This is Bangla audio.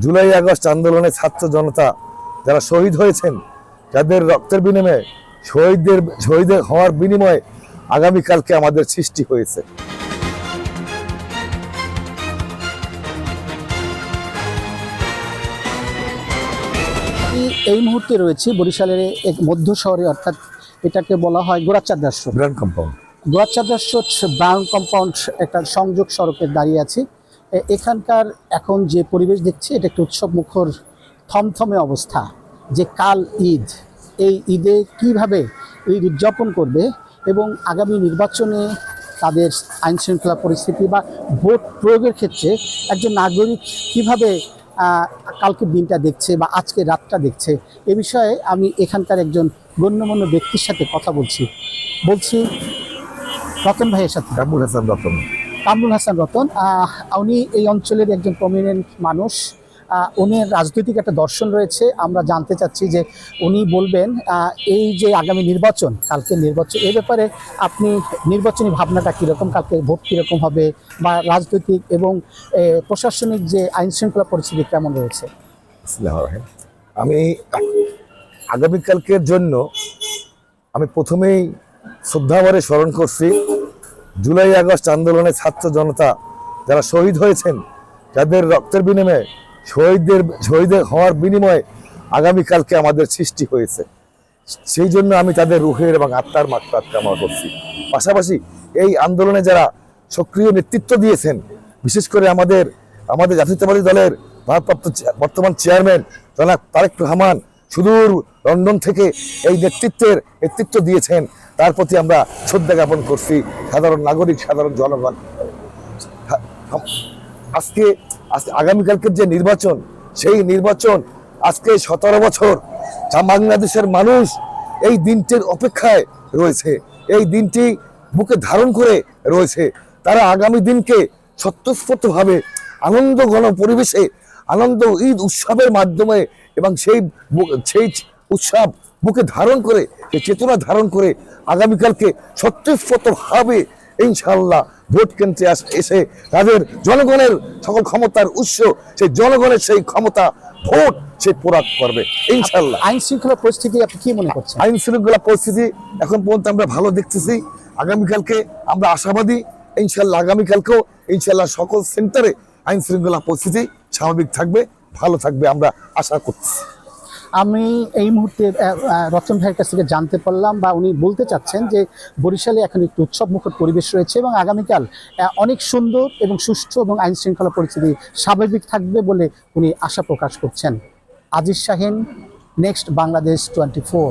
জুলাই আগস্ট আন্দোলনে ছাত্র জনতা যারা শহীদ হয়েছেন, যাদের রক্তের বিনিময়ে শহীদের হওয়ার বিনিময়ে আগামীকালকে আমাদের সৃষ্টি হয়েছে। এই মুহূর্তে রয়েছে বরিশালের এক মধ্য শহরে, অর্থাৎ এটাকে বলা হয় Gorachand road. Brown compound Gorachand road brown compound একটা সংযোগ সড়কে দাঁড়িয়ে আছি। এখানকার এখন যে পরিবেশ দেখছি, এটা একটা উৎসব মুখর থমথমে অবস্থা। যে কাল ঈদ, এই ঈদে কিভাবে ঈদ উদযাপন করবে এবং আগামী নির্বাচনে তাদের আইনশৃঙ্খলা পরিস্থিতি বা ভোট প্রয়োগের ক্ষেত্রে একজন নাগরিক কিভাবে কালকের দিনটা দেখছে বা আজকে রাতটা দেখছে, এ বিষয়ে আমি এখানকার একজন গণ্যমান্য ব্যক্তির সাথে কথা বলছি রতন ভাইয়ের সাথে। কামরুল হাসান রতন। কামরুল হাসান রতন, উনি এই অঞ্চলের একজন প্রমিনেন্ট মানুষ। উনির রাজনৈতিক একটা দর্শন রয়েছে। আমরা জানতে চাচ্ছি যে উনি বলবেন এই যে আগামী নির্বাচন, কালকে নির্বাচন, এ ব্যাপারে আপনি নির্বাচনী ভাবনাটা কীরকম, কালকে ভোট কীরকম হবে বা রাজনৈতিক এবং প্রশাসনিক যে আইনশৃঙ্খলা পরিস্থিতি কেমন রয়েছে। আমি আগামীকালকের জন্য আমি প্রথমেই শ্রদ্ধাভরে স্মরণ করছি জুলাই আগস্ট আন্দোলনে ছাত্র জনতা যারা শহীদ হয়েছেন, যাদের রক্তের বিনিময়ে শহীদের হওয়ার বিনিময়ে আগামীকালকে আমাদের সৃষ্টি হয়েছে। সেই জন্য আমি তাদের রুহের এবং আত্মার মাগফিরাত কামনা করছি। পাশাপাশি এই আন্দোলনে যারা সক্রিয় নেতৃত্ব দিয়েছেন, বিশেষ করে আমাদের জাতীয়তাবাদী দলের ভারপ্রাপ্ত বর্তমান চেয়ারম্যান জনাব তারেক রহমান সুদূর লন্ডন থেকে এই নেতৃত্ব দিয়েছেন, তার প্রতি আমরা শ্রদ্ধা জ্ঞাপন করছি। সাধারণ নাগরিক, সাধারণ জনগণ, আজকে আগামীকালকের যে নির্বাচন, সেই নির্বাচন আজকে 17 বছর বাংলাদেশের মানুষ এই দিনটির অপেক্ষায় রয়েছে, এই দিনটি বুকে ধারণ করে রয়েছে। তারা আগামী দিনকে স্বতঃস্ফূর্তভাবে আনন্দ ঘন পরিবেশে, আনন্দ ঈদ উৎসবের মাধ্যমে এবং সেই উৎসব বুকে ধারণ করে, সেই চেতনা ধারণ করে আগামীকালকে স্বতঃস্ফূর্তভাবে ইনশাআল্লাহ ভোট কেন্দ্রে এসে তাদের জনগণের সকল ক্ষমতার উৎস, সেই জনগণের সেই ক্ষমতা ভোট সে প্রয়োগ করবে ইনশাআল্লাহ। আইন শৃঙ্খলা পরিস্থিতি আপনি কি মনে করছেন? আইন শৃঙ্খলা পরিস্থিতি এখন পর্যন্ত আমরা ভালো দেখতেছি। আগামীকালকে আমরা আশাবাদী, ইনশাআল্লাহ আগামীকালকেও ইনশাআল্লাহ সকল সেন্টারে আইন শৃঙ্খলা পরিস্থিতি স্বাভাবিক থাকবে, ভালো থাকবে, আমরা আশা করছি। আমি এই মুহূর্তে রতন ভাইয়ের কাছ থেকে জানতে পারলাম, বা উনি বলতে চাচ্ছেন যে বরিশালে এখন একটু উৎসব মুখর পরিবেশ রয়েছে এবং আগামীকাল অনেক সুন্দর এবং সুষ্ঠু এবং আইন শৃঙ্খলা পরিস্থিতি স্বাভাবিক থাকবে বলে উনি আশা প্রকাশ করছেন। আজিজ শাহিন, নেক্সট বাংলাদেশ 24।